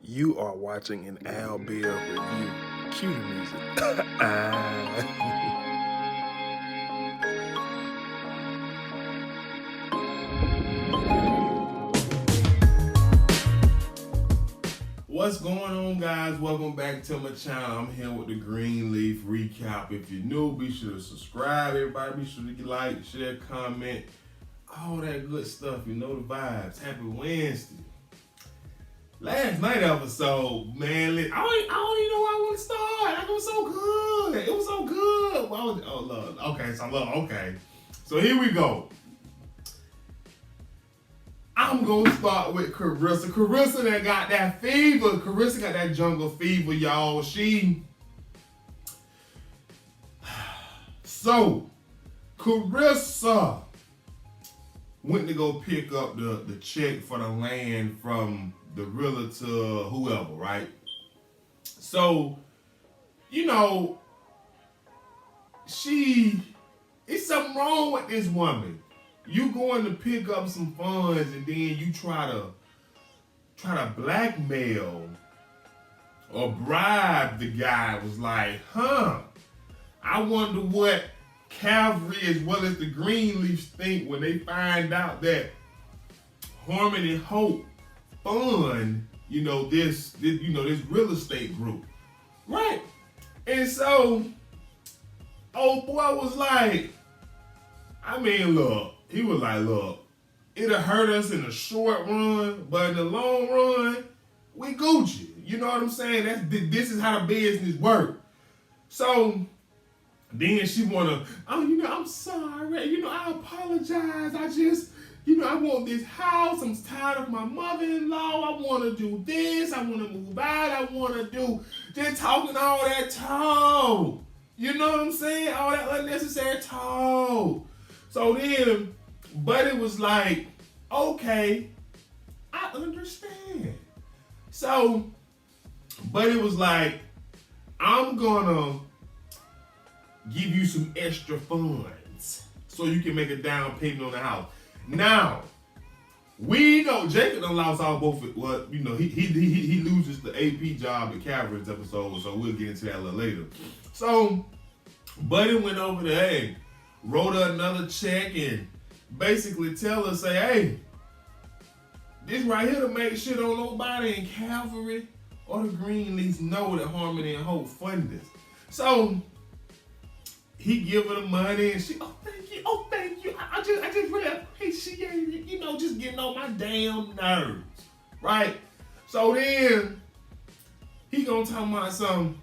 You are watching an Al Bill review. Cue the music. What's going on, guys? Welcome back to my channel. I'm here with the Greenleaf recap. If you're new, be sure to subscribe. Everybody, be sure to like, share, comment, all that good stuff. You know the vibes. Happy Wednesday. Last night episode, man, I don't even know where I want to start. Like, it was so good. It was so good. Oh, Lord. Okay. So here we go. I'm going to start with Carissa. Carissa that got that fever. Carissa got that jungle fever, y'all. So, Carissa went to go pick up the check for the land from the realtor, whoever, right? So, it's something wrong with this woman. You going to pick up some funds and then you try to blackmail or bribe the guy. Was like, I wonder what Calvary as well as the Greenleafs think when they find out that Harmony Hope fund, this real estate group. Right? And so old boy was like, he was like, look, it'll hurt us in the short run, but in the long run, we Gucci. You know what I'm saying? This is how the business works. So then she wanna, I'm sorry, I apologize. I just, I want this house. I'm tired of my mother-in-law. I wanna do this. I wanna move out. I wanna do, just talking all that talk. You know what I'm saying? All that unnecessary talk. So then, Buddy was like, okay, I understand. So, Buddy was like, I'm gonna give you some extra funds so you can make a down payment on the house. Now, we know Jacob done lost all both. Well, he loses the AP job at Calvary's episode, so we'll get into that a little later. So, Buddy went over there, hey, wrote her another check and basically tell her, say, hey, this right here to make sure don't nobody in Calvary or the Greenleafs know that Harmony and Hope fund this. So he give her the money and she, thank you. I just really appreciate it, just getting on my damn nerves. Right? So then he gonna talk about something.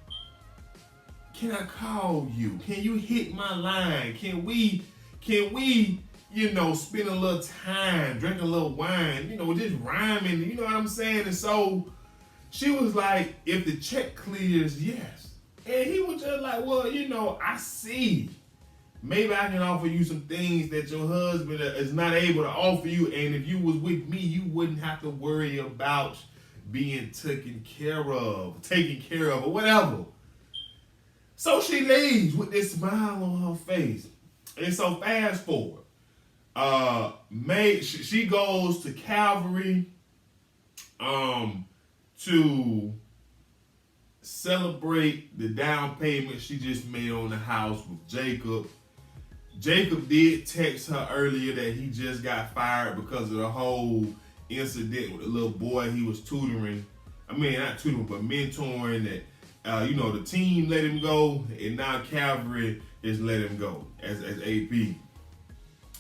Can I call you? Can you hit my line? Can we, spend a little time, drink a little wine, just rhyming, you know what I'm saying? And so she was like, if the check clears, yes. And he was just like, well, I see. Maybe I can offer you some things that your husband is not able to offer you. And if you was with me, you wouldn't have to worry about being taken care of, or whatever. So she leaves with this smile on her face. And so fast forward. She goes to Calvary to celebrate the down payment she just made on the house with Jacob. Jacob did text her earlier that he just got fired because of the whole incident with the little boy he was tutoring. Not tutoring, but mentoring that. The team let him go, and now Calvary is let him go as AP.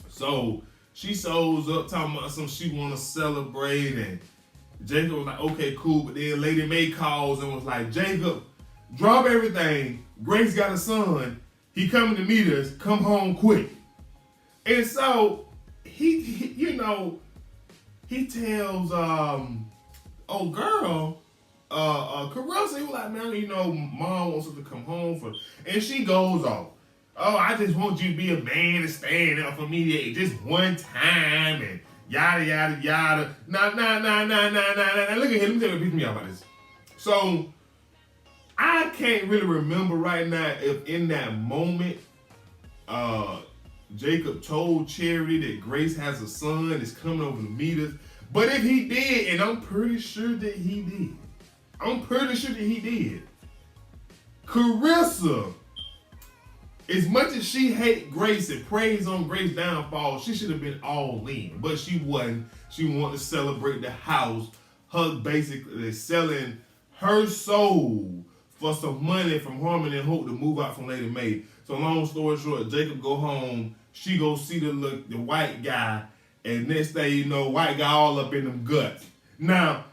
So she shows up talking about something she want to celebrate, and Jacob was like, okay, cool. But then Lady May calls and was like, Jacob, drop everything. Grace got a son. He coming to meet us. Come home quick. And so he tells old girl, Carissa, he was like, man, mom wants us to come home for, and she goes off. Oh, I just want you to be a man and stand up for me just one time and yada, yada, yada. Nah. Look at him. Let me tell you what pissed me off about this. So, I can't really remember right now if in that moment, Jacob told Charity that Grace has a son that's coming over to meet us. But if he did, and I'm pretty sure that he did, I'm pretty sure that he did. Carissa, as much as she hate Grace and prays on Grace's downfall, she should have been all in. But she wasn't. She wanted to celebrate the house. Her basically selling her soul for some money from Harmony and Hope to move out from Lady Mae. So long story short, Jacob go home. She go see the white guy. And next thing you know, white guy all up in them guts. Now,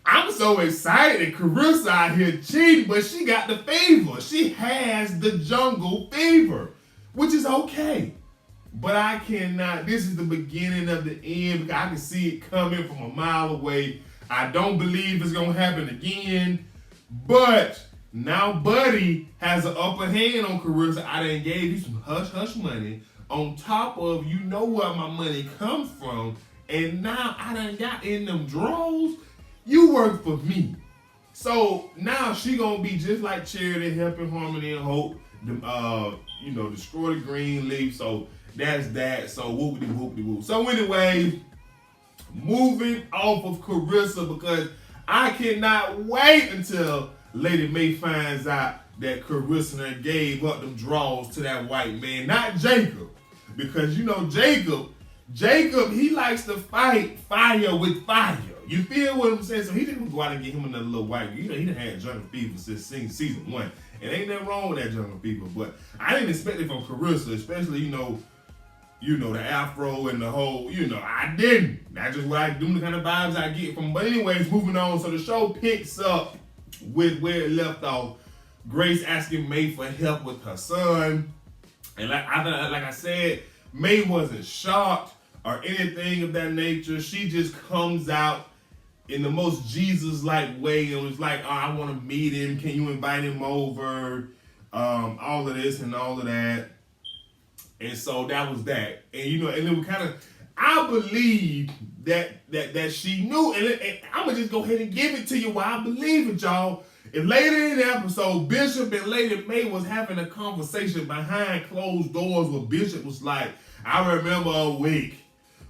I'm so excited that Carissa out here cheating, but she got the fever. She has the jungle fever, which is okay. But I cannot, this is the beginning of the end because I can see it coming from a mile away. I don't believe it's going to happen again. But now Buddy has an upper hand on Carissa. I done gave you some hush-hush money on top of you know where my money comes from. And now I done got in them drawers. You work for me. So now she gonna be just like Charity, helping Harmony and Hope, destroy the Greenleaf. So that's that. So whoopity-whoopity-whoop. So anyway, moving off of Carissa because I cannot wait until Lady Mae finds out that Carissa gave up them draws to that white man, not Jacob. Because you know Jacob, he likes to fight fire with fire. You feel what I'm saying? So he didn't go out and get him another little white. You know, he done had jungle fever since season 1. And ain't nothing wrong with that jungle fever. But I didn't expect it from Carissa, especially, you know, the afro and the whole, I didn't. That's just what I do, the kind of vibes I get from. But anyways, moving on. So the show picks up with where it left off. Grace asking Mae for help with her son. And like I said, Mae wasn't shocked or anything of that nature. She just comes out in the most Jesus-like way and was like, oh, I want to meet him. Can you invite him over? All of this and all of that. And so that was that. And and it was kind of, I believe that she knew. And I'm going to just go ahead and give it to you why I believe it, y'all. And later in the episode, Bishop and Lady Mae was having a conversation behind closed doors where Bishop was like, I remember a week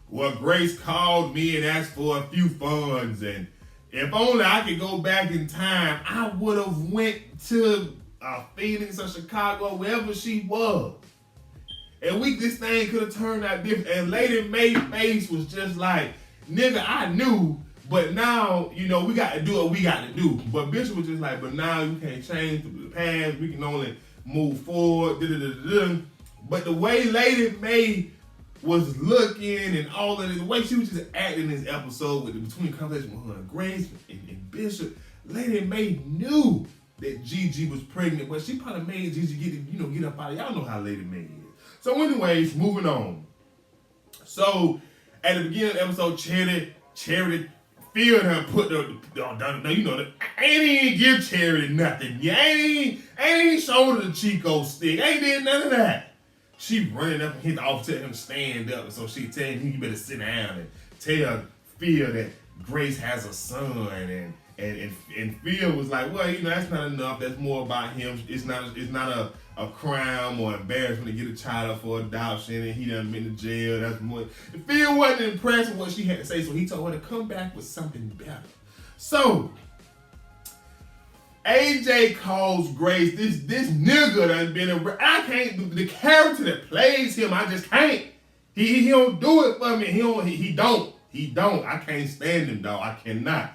where Grace called me and asked for a few funds, and if only I could go back in time, I would have went to Phoenix or Chicago, wherever she was. And this thing could have turned out different. And Lady Mae's face was just like, nigga, I knew, but now, we got to do what we got to do. But Bishop was just like, but now you can't change the past. We can only move forward. But the way Lady Mae was looking and all of this, the way she was just acting in this episode between conversation with her and Grace and Bishop, Lady Mae knew that Gigi was pregnant, but she probably made Gigi get up out of y'all know how Lady Mae is. So anyways, moving on. So at the beginning of the episode, Charity feared her, put I ain't even give Charity nothing. You ain't even showed her the Chico stick. Ain't did none of that. She running up and hit the officer, tell him to stand up. So she tell him, you better sit down and tell Phil that Grace has a son. And Phil was like, well, that's not enough. That's more about him. It's not a crime or embarrassment to get a child up for adoption and he done been to jail. That's more. And Phil wasn't impressed with what she had to say, so he told her to come back with something better. So AJ calls Grace, this nigga done been I can't do the character that plays him, I just can't. He don't do it for me. He don't. I can't stand him, dog. I cannot.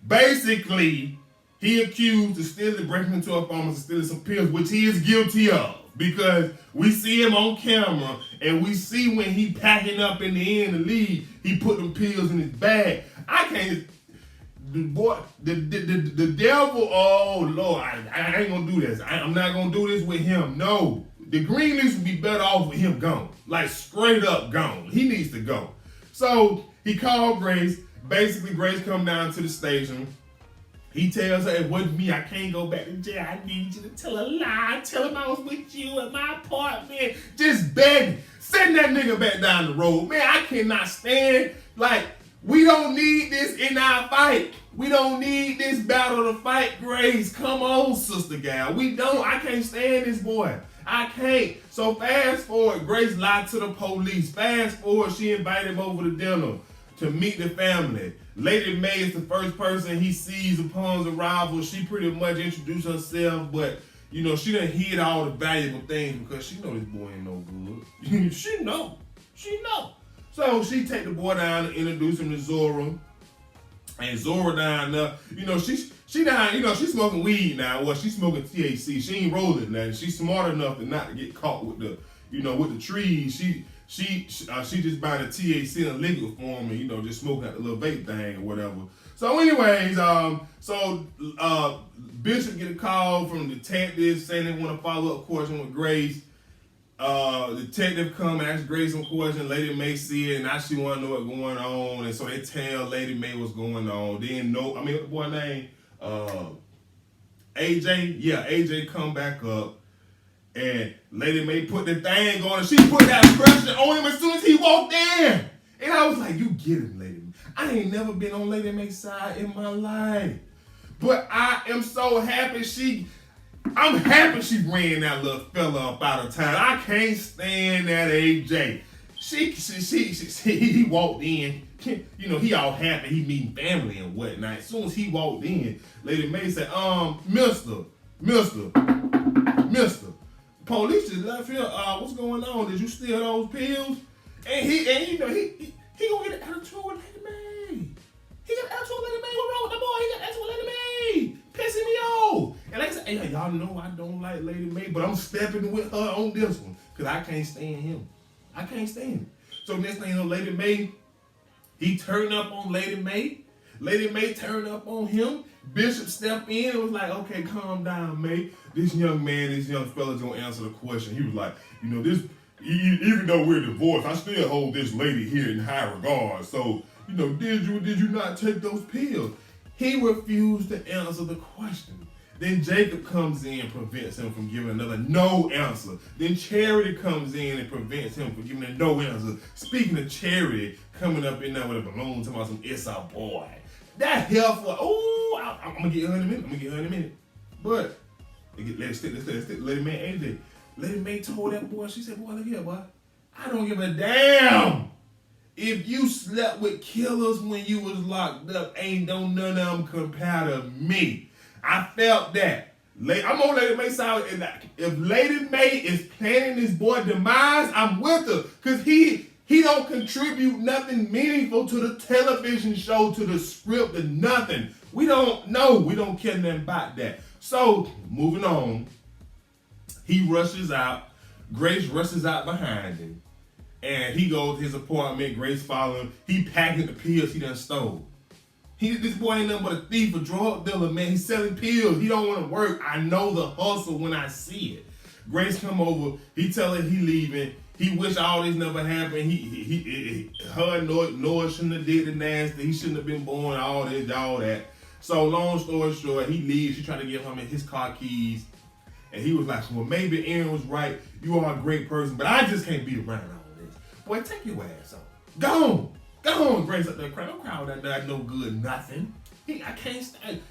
Basically, he accused of breaking into a pharmacy, stealing some pills, which he is guilty of. Because we see him on camera and we see when he packing up in the end to leave, he put them pills in his bag. I can't. The devil, oh Lord, I ain't gonna do this. I'm not gonna do this with him. No, the Greenleaf would be better off with him gone. Like straight up gone. He needs to go. So he called Grace. Basically, Grace come down to the station. He tells her, it wasn't me. I can't go back to jail. I need you to tell a lie. Tell him I was with you at my apartment. Just begging. Send that nigga back down the road. Man, I cannot stand. We don't need this in our fight. We don't need this battle to fight Grace. Come on, sister gal. We don't. I can't stand this boy. I can't. So fast forward, Grace lied to the police. Fast forward, she invited him over to dinner to meet the family. Lady May is the first person he sees upon his arrival. She pretty much introduced herself, but you know, she done hid all the valuable things because she know this boy ain't no good. She know. So she take the boy down and introduce him to Zora. And Zora down there, you know, she down, you know, she's smoking weed now. Well, she's smoking THC. She ain't rolling now. She's smart enough to not to get caught with the, you know, with the trees. She just buying the THC in liquid form and, you know, just smoking out the little vape thing or whatever. So anyways, Bishop get a call from detectives saying they want to follow up question with Grace. Detective come and ask Grace some questions. Lady May see it and now she want to know what's going on. And so they tell Lady May what's going on. Then what the boy name? AJ? Yeah, AJ come back up. And Lady May put the thing on and she put that pressure on him as soon as he walked in. And I was like, you get him, Lady May. I ain't never been on Lady May's side in my life. But I am so happy I'm happy she ran that little fella up out of town. I can't stand that AJ. He walked in, you know, he all happy, he meeting family and whatnot. As soon as he walked in, Lady May said, Mister, police just left here. What's going on? Did you steal those pills? And he gonna get an attitude with Lady May. He got an attitude with Lady May. What's wrong with the boy? He got an attitude with Lady May. Pissing me off. And like I said, hey, y'all know I don't like Lady May, but I'm stepping with her on this one because I can't stand him. I can't stand him. So next thing you know, Lady May, he turned up on Lady May. Lady May turned up on him. Bishop stepped in and was like, okay, calm down, May. This young fella's gonna answer the question. He was like, you know, this, even though we're divorced, I still hold this lady here in high regard. So, you know, did you not take those pills? He refused to answer the question. Then Jacob comes in and prevents him from giving another no answer. Then Charity comes in and prevents him from giving a no answer. Speaking of Charity, coming up in there with a balloon talking about some it's our boy. That helpful. Oh, I'm gonna get her in a minute. But let's stick. Lady May AJ. Lady May told that boy, she said, boy, look here, boy. I don't give a damn. If you slept with killers when you was locked up, ain't no none of them compare to me. I felt that. I'm on Lady May's side. If Lady May is planning this boy demise, I'm with her. Because he don't contribute nothing meaningful to the television show, to the script, to nothing. We don't know. We don't care nothing about that. So, moving on. He rushes out. Grace rushes out behind him. And he goes to his apartment. Grace follows him. He packing the pills he done stole. This boy ain't nothing but a thief, a drug dealer, man. He's selling pills. He don't want to work. I know the hustle when I see it. Grace come over. He tell her he leaving. He wish all this never happened. Her and Noah shouldn't have did the nasty. He shouldn't have been born, all this, all that. So long story short, he leaves. She tried to give him his car keys. And he was like, well, maybe Aaron was right. You are a great person, but I just can't be around all this. Boy, take your ass on. Go on, Grace up there crying. Don't cry with that no good nothing. I can't stand.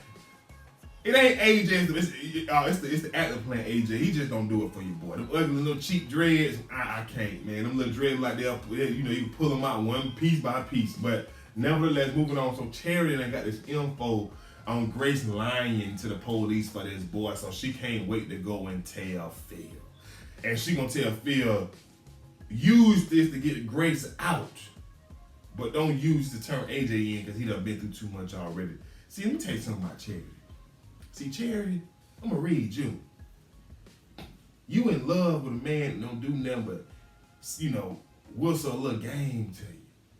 It ain't AJ. It's the actor playing AJ. He just don't do it for you, boy. Them ugly little cheap dreads. I can't, man. Them little dreads like that. You know, you can pull them out one piece by piece. But nevertheless, moving on. So Charity done got this info on Grace lying to the police for this boy, so she can't wait to go and tell Phil. And she gonna tell Phil, use this to get Grace out, but don't use to turn AJ in because he done been through too much already. See, let me tell you something about Charity. See, Charity, I'm gonna read you. You in love with a man that don't do nothing but, you know, whistle a little game to you.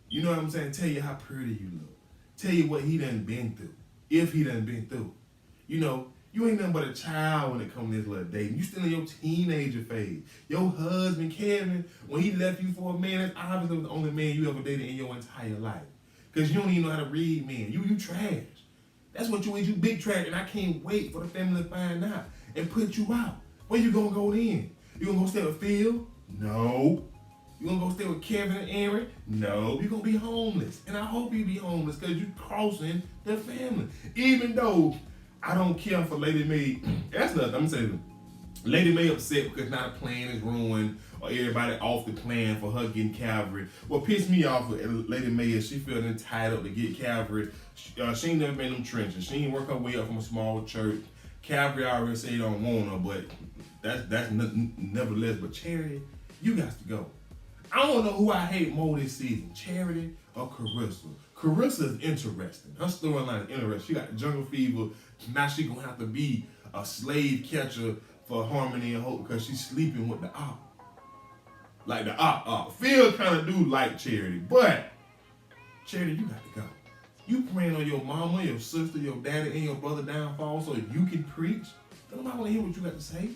You know what I'm saying? Tell you how pretty you look. Tell you what he done been through. If he done been through. You know, you ain't nothing but a child when it comes to this little dating. You still in your teenager phase. Your husband, Kevin, when he left you for a man, that's obviously the only man you ever dated in your entire life. Because you don't even know how to read men. You trash. That's what you is, you big trash. And I can't wait for the family to find out and put you out. Where you gonna go then? You gonna go stay with Phil? No. You gonna go stay with Kevin and Aaron? No. You gonna be homeless. And I hope you be homeless because you crossing the family. Even though I don't care for Lady May. That's nothing. I'm saying, Lady May upset because now the plan is ruined or everybody off the plan for her getting Calvary. What pissed me off with Lady May is she felt entitled to get Calvary. She ain't never been in them trenches. She ain't work her way up from a small church. Calvary already say they don't want her, but that's nevertheless. But Charity, you got to go. I don't know who I hate more this season, Charity or Carissa. Carissa is interesting. Her storyline is interesting. She got jungle fever. Now she gonna have to be a slave catcher for Harmony and Hope because she's sleeping with the op. Like the op. Phil kind of do like Charity, but Charity, you got to go. You praying on your mama, your sister, your daddy, and your brother downfall so you can preach? Nobody want to hear what you got to say.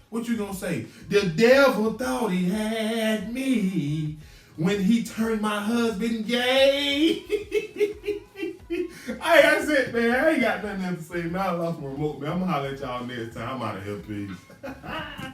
What you gonna say? The devil thought he had me when he turned my husband gay. That's it, man. I ain't got nothing else to say. Now I lost my remote, man. I'm gonna holler at y'all next time. I'm out of here, peace.